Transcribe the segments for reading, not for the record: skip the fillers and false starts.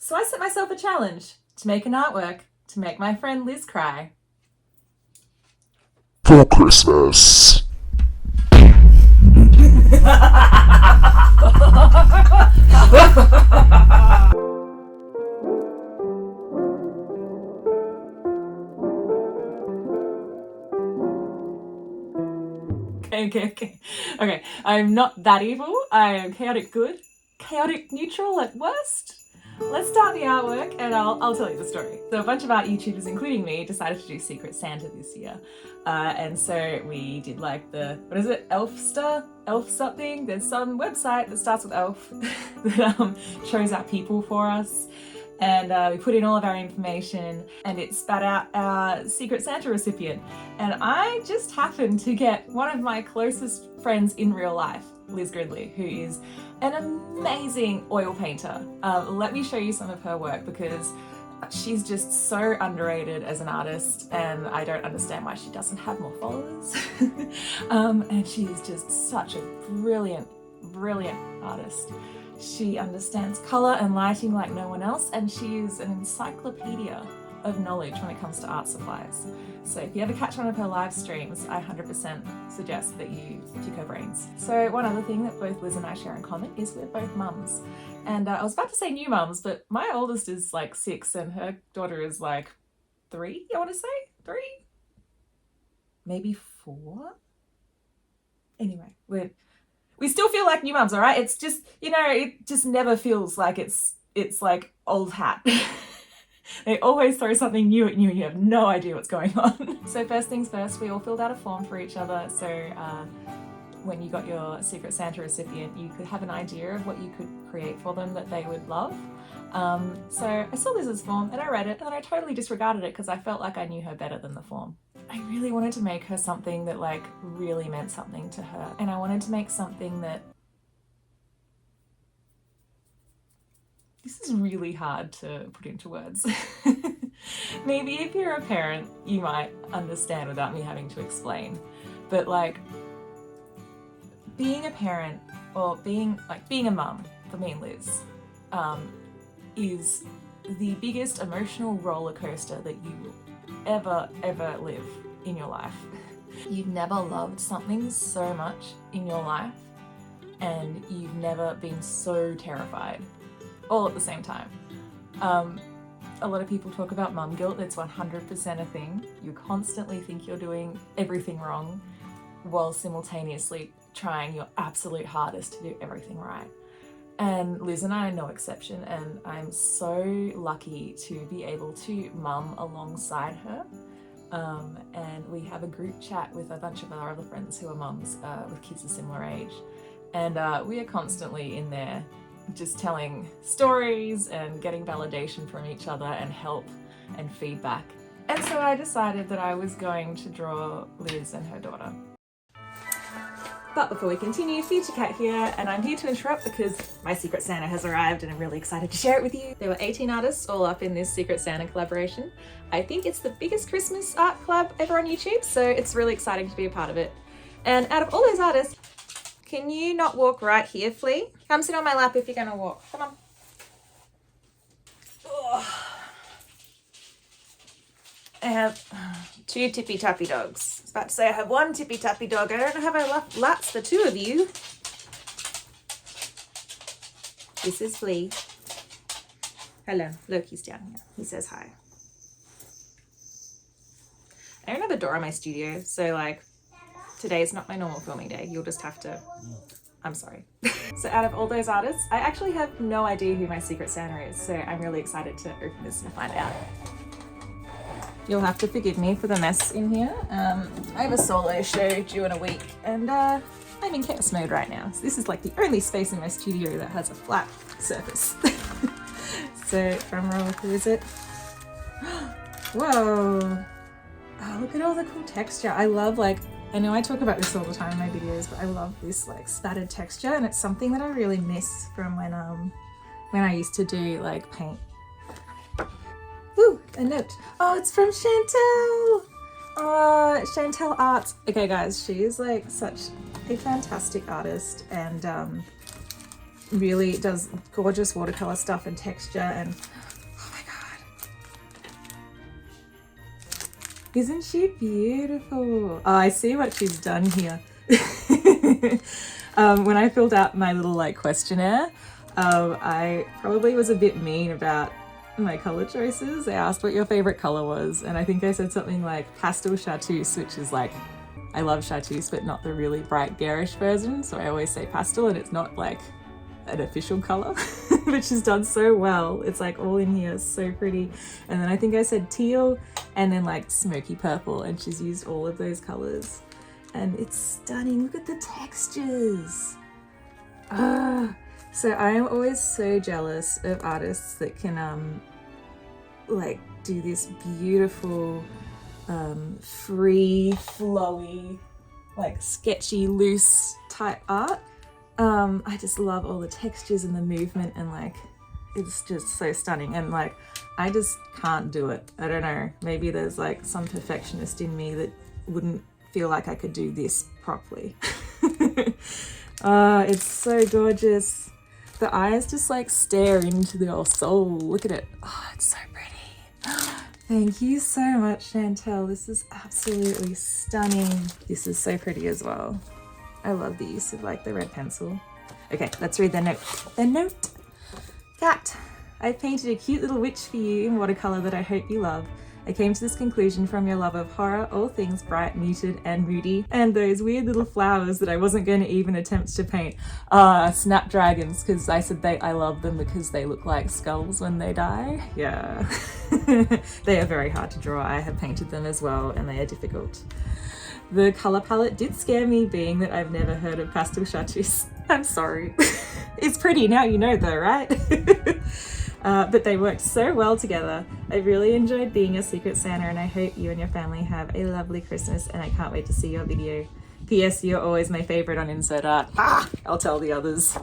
So I set myself a challenge to make an artwork to make my friend Liz cry. For Christmas. Okay, I'm not that evil. I am chaotic good, chaotic neutral at worst. Let's start the artwork and I'll tell you the story. So a bunch of art YouTubers, including me, decided to do Secret Santa this year. And so we did like the, what is it, elf something? There's some website that starts with elf that shows out people for us. And we put in all of our information and it spat out our Secret Santa recipient. And I just happened to get one of my closest friends in real life, Liz Gridley, who is an amazing oil painter. Let me show you some of her work because she's just so underrated as an artist and I don't understand why she doesn't have more followers. And she's just such a brilliant artist. She understands colour and lighting like no one else, and she is an encyclopedia of knowledge when it comes to art supplies. So if you ever catch one of her live streams, I 100% suggest that you pick her brains. So one other thing that both Liz and I share in common is we're both mums. And I was about to say new mums, but my oldest is like 6 and her daughter is like 3, I want to say? 3? Maybe 4? Anyway, we still feel like new mums, all right? It's just, you know, it just never feels like it's like old hat. They always throw something new at you and you have no idea what's going on. So first things first, we all filled out a form for each other. So when you got your Secret Santa recipient, you could have an idea of what you could create for them that they would love. So I saw Liz's form and I read it and then I totally disregarded it because I felt like I knew her better than the form. I really wanted to make her something that like really meant something to her, and I wanted to make something that, this is really hard to put into words. Maybe if you're a parent you might understand without me having to explain, but like being a parent or being a mum for me and Liz is the biggest emotional roller coaster that you will ever live in your life. You've never loved something so much in your life and you've never been so terrified all at the same time. A lot of people talk about mum guilt. It's 100% a thing. You constantly think you're doing everything wrong while simultaneously trying your absolute hardest to do everything right. And Liz and I are no exception, and I'm so lucky to be able to mum alongside her. And we have a group chat with a bunch of our other friends who are mums with kids a similar age. And we are constantly in there just telling stories and getting validation from each other and help and feedback. And so I decided that I was going to draw Liz and her daughter. But before we continue, Future Cat here, and I'm here to interrupt because my Secret Santa has arrived and I'm really excited to share it with you. There were 18 artists all up in this Secret Santa collaboration. I think it's the biggest Christmas art collab ever on YouTube, so it's really exciting to be a part of it. And out of all those artists, can you not walk right here, Flea? Come sit on my lap if you're gonna walk. Come on. Ugh. I have 2 tippy-tappy dogs. I was about to say I have 1 tippy-tappy dog. I don't have lots for 2 of you. This is Flea. Hello. Look, he's down here. He says hi. I don't have a door in my studio, so like today is not my normal filming day. You'll just have to... I'm sorry. So out of all those artists, I actually have no idea who my Secret Santa is, so I'm really excited to open this and find out. You'll have to forgive me for the mess in here. I have a solo show due in a week and I'm in chaos mode right now. So this is like the only space in my studio that has a flat surface. So drum roll, who is it? Whoa! Oh, look at all the cool texture. I love, like, I know I talk about this all the time in my videos, but I love this like spattered texture, and it's something that I really miss from when I used to do like paint. Ooh, a note. Oh, it's from Chantel. Oh, Chantel Arts. Okay guys, she is like such a fantastic artist, and really does gorgeous watercolor stuff and texture, and oh my god. Isn't she beautiful? Oh, I see what she's done here. When I filled out my little like questionnaire, I probably was a bit mean about my color choices. I asked what your favorite color was, and I think I said something like pastel chartreuse, which is like, I love chartreuse but not the really bright garish version, so I always say pastel, and it's not like an official color. But she's done so well. It's like all in here, so pretty. And then I think I said teal and then like smoky purple, and she's used all of those colors and it's stunning. Look at the textures. So I am always so jealous of artists that can like do this beautiful free flowy like sketchy loose type art. I just love all the textures and the movement, and like it's just so stunning, and like I just can't do it. I don't know, maybe there's like some perfectionist in me that wouldn't feel like I could do this properly. It's so gorgeous. The eyes just like stare into your soul. Look at it. Oh, it's so pretty. Thank you so much, Chantel. This is absolutely stunning. This is so pretty as well. I love the use of like the red pencil. Okay, let's read the note. The note. Cat, I painted a cute little witch for you in watercolor that I hope you love. I came to this conclusion from your love of horror, all things bright, muted, and moody, and those weird little flowers that I wasn't going to even attempt to paint. Snapdragons, because I said I love them because they look like skulls when they die. Yeah. They are very hard to draw. I have painted them as well, and they are difficult. The color palette did scare me, being that I've never heard of pastel chartreuse. I'm sorry. It's pretty now you know though, right? But they worked so well together. I really enjoyed being your Secret Santa, and I hope you and your family have a lovely Christmas, and I can't wait to see your video. P.S. You're always my favorite on insert art. I'll tell the others.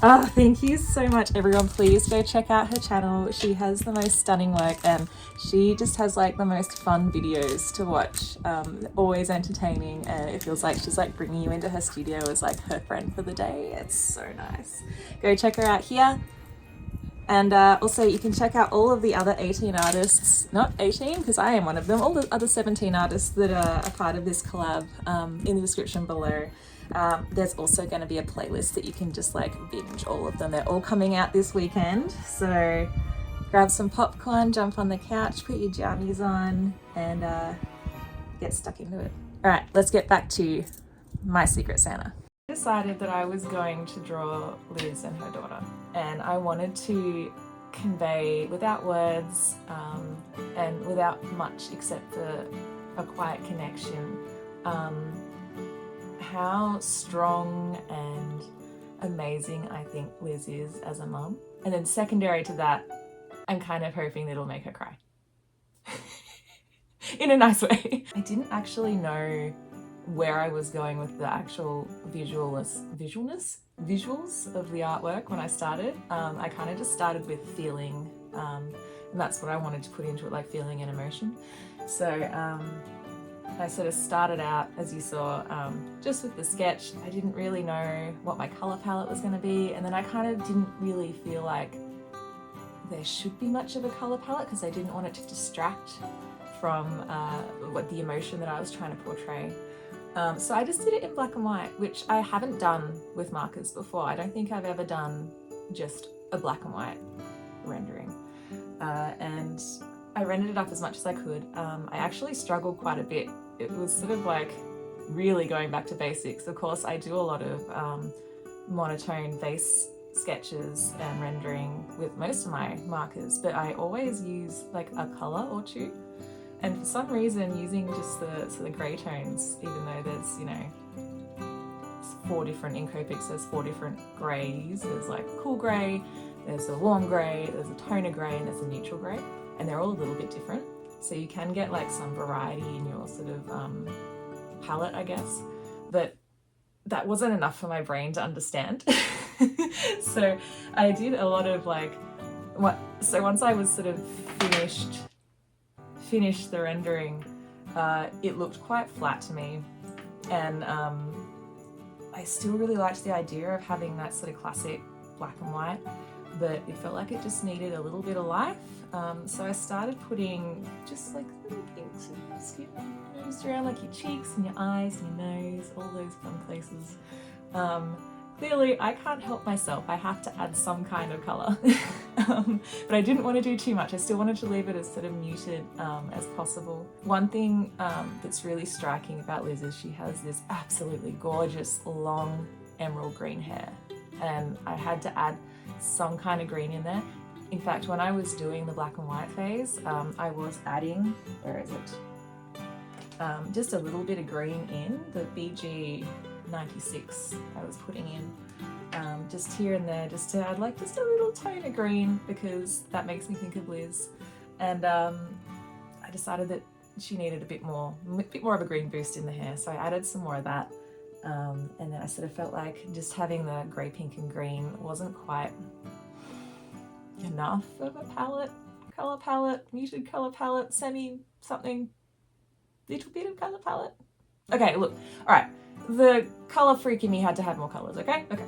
Thank you so much, everyone. Please go check out her channel. She has the most stunning work, and she just has like the most fun videos to watch. Always entertaining, and it feels like she's like bringing you into her studio as like her friend for the day. It's so nice. Go check her out here. And also you can check out all of the other 18 artists, not 18 because I am one of them, all the other 17 artists that are a part of this collab in the description below. There's also going to be a playlist that you can just like binge all of them. They're all coming out this weekend, so grab some popcorn, jump on the couch, put your jammies on, and get stuck into it. All right, let's get back to my Secret Santa. I decided that I was going to draw Liz and her daughter, and I wanted to convey without words and without much except for a quiet connection how strong and amazing I think Liz is as a mum. And then secondary to that, I'm kind of hoping that it'll make her cry. In a nice way. I didn't actually know where I was going with the actual visuals of the artwork when I started. I kind of just started with feeling, and that's what I wanted to put into it, like feeling and emotion. So I sort of started out, as you saw, just with the sketch. I didn't really know what my color palette was going to be, and then I kind of didn't really feel like there should be much of a color palette because I didn't want it to distract from what the emotion that I was trying to portray. So I just did it in black and white, which I haven't done with markers before. I don't think I've ever done just a black and white rendering. And I rendered it up as much as I could. I actually struggled quite a bit. It was sort of like really going back to basics. Of course, I do a lot of monotone base sketches and rendering with most of my markers, but I always use like a color or two. And for some reason, using just the grey tones, even though there's, you know, 4 different in Copics, there's 4 different greys. There's like cool grey, there's a warm grey, there's a toner grey, and there's a neutral grey. And they're all a little bit different. So you can get like some variety in your sort of palette, I guess. But that wasn't enough for my brain to understand. So I did a lot of like, so once I was sort of finished the rendering, it looked quite flat to me. And I I still really liked the idea of having that sort of classic black and white, but it felt like it just needed a little bit of life. So I started putting just like little pinks and skin just around like your cheeks and your eyes and your nose, all those fun places. Clearly I can't help myself, I have to add some kind of colour. But I didn't want to do too much, I still wanted to leave it as sort of muted as possible. One thing that's really striking about Liz is she has this absolutely gorgeous long emerald green hair, and I had to add some kind of green in there. In fact, when I was doing the black and white phase, I was adding, where is it? Just a little bit of green in, the BG 96 I was putting in just here and there, just to add like just a little tone of green, because that makes me think of Liz. And I decided that she needed a bit more of a green boost in the hair, so I added some more of that. And then I sort of felt like just having the grey, pink and green wasn't quite enough of a colour palette, muted colour palette, semi something, little bit of colour palette. Okay, look, all right. The colour freak in me had to have more colours, okay? Okay.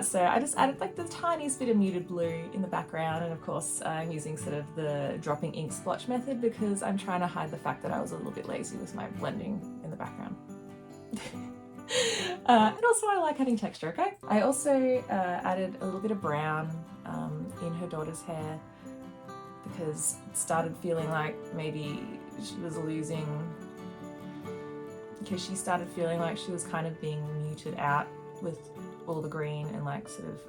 So I just added like the tiniest bit of muted blue in the background, and of course I'm using sort of the dropping ink splotch method because I'm trying to hide the fact that I was a little bit lazy with my blending in the background. And also I like having texture, okay? I also added a little bit of brown in her daughter's hair because it started feeling like maybe she was losing, because she started feeling like she was kind of being muted out with all the green and like sort of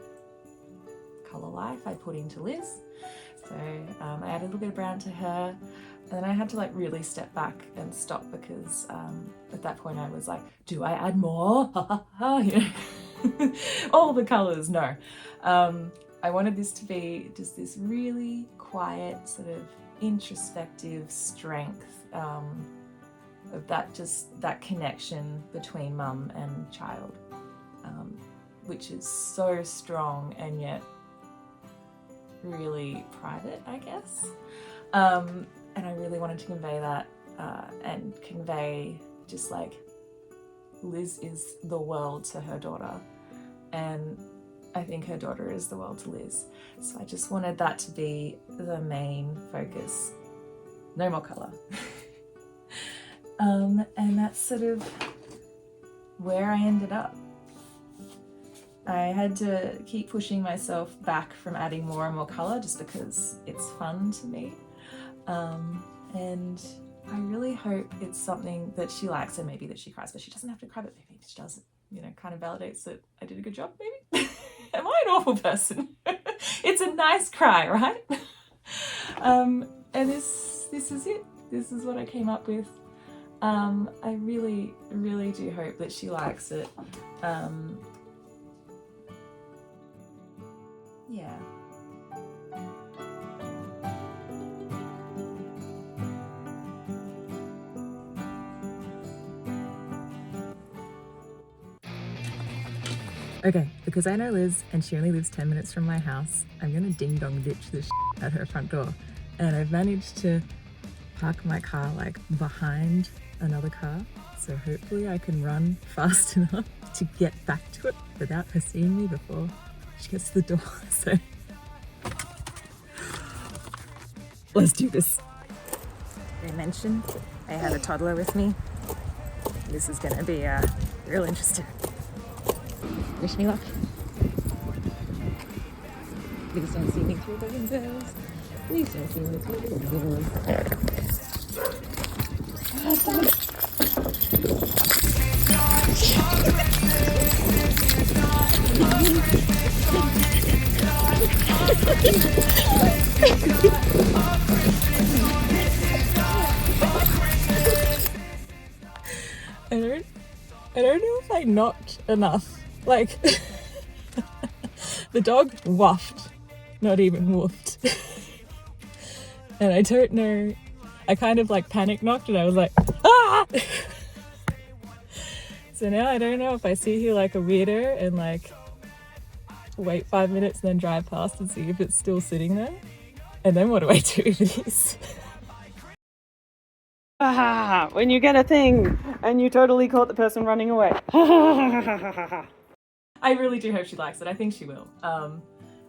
colour life I put into Liz. So I added a little bit of brown to her, and then I had to like really step back and stop because at that point I was like, do I add more? You know? All the colours, no. I wanted this to be just this really quiet sort of introspective strength of that connection between mum and child, which is so strong and yet really private, I guess. And I really wanted to convey that and convey just like Liz is the world to her daughter, and I think her daughter is the world to Liz. So I just wanted that to be the main focus. No more colour. And that's sort of where I ended up. I had to keep pushing myself back from adding more and more colour just because it's fun to me. And I really hope it's something that she likes, and maybe that she cries, but she doesn't have to cry, but maybe she doesn't. You know, kind of validates that I did a good job, maybe? Am I an awful person? It's a nice cry, right? And this is it. This is what I came up with. I really, really do hope that she likes it. Yeah. Okay, because I know Liz and she only lives 10 minutes from my house, I'm gonna ding dong ditch this at her front door. And I've managed to park my car like behind another car, so hopefully I can run fast enough to get back to it without her seeing me before she gets to the door. So let's do this. I mentioned I had a toddler with me. This is gonna be real interesting. Wish me luck. Please don't see me through the windows. Please don't see me through the windows. I don't know if I knocked enough. Like, the dog woofed, not even woofed. And I don't know, I kind of like panic knocked and I was like, ah! So now I don't know if I sit here like a weirdo and like wait 5 minutes and then drive past and see if it's still sitting there. And then what do I do with this? When you get a thing and you totally caught the person running away. I really do hope she likes it. I think she will.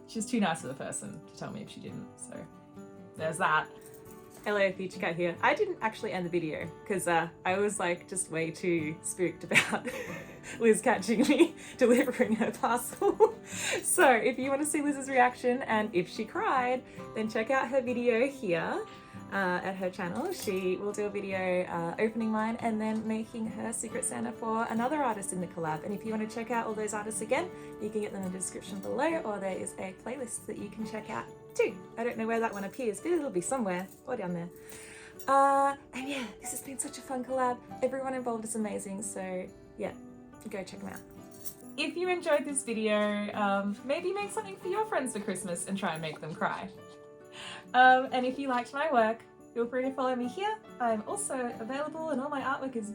She's too nice of a person to tell me if she didn't, so there's that. Hello, Future Cat here. I didn't actually end the video because I was like just way too spooked about Liz catching me delivering her parcel. So if you want to see Liz's reaction and if she cried, then check out her video here at her channel. She will do a video opening mine and then making her Secret Santa for another artist in the collab. And if you want to check out all those artists again, you can get them in the description below, or there is a playlist that you can check out too. I don't know where that one appears, but it'll be somewhere or down there. And yeah, this has been such a fun collab. Everyone involved is amazing, so yeah, go check them out. If you enjoyed this video, maybe make something for your friends for Christmas and try and make them cry. And if you liked my work, feel free to follow me here. I'm also available and all my artwork is...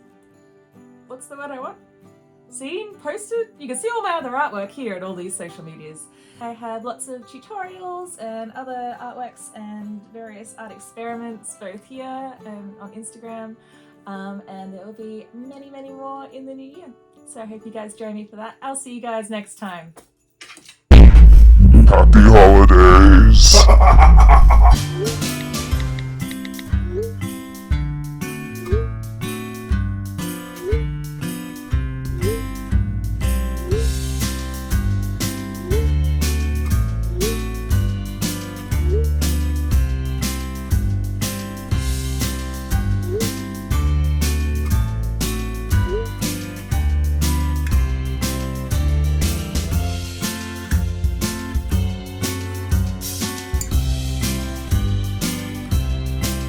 what's the word I want? Seen? Posted? You can see all my other artwork here at all these social medias. I have lots of tutorials and other artworks and various art experiments both here and on Instagram. And there will be many, many more in the new year. So I hope you guys join me for that. I'll see you guys next time. Happy holidays.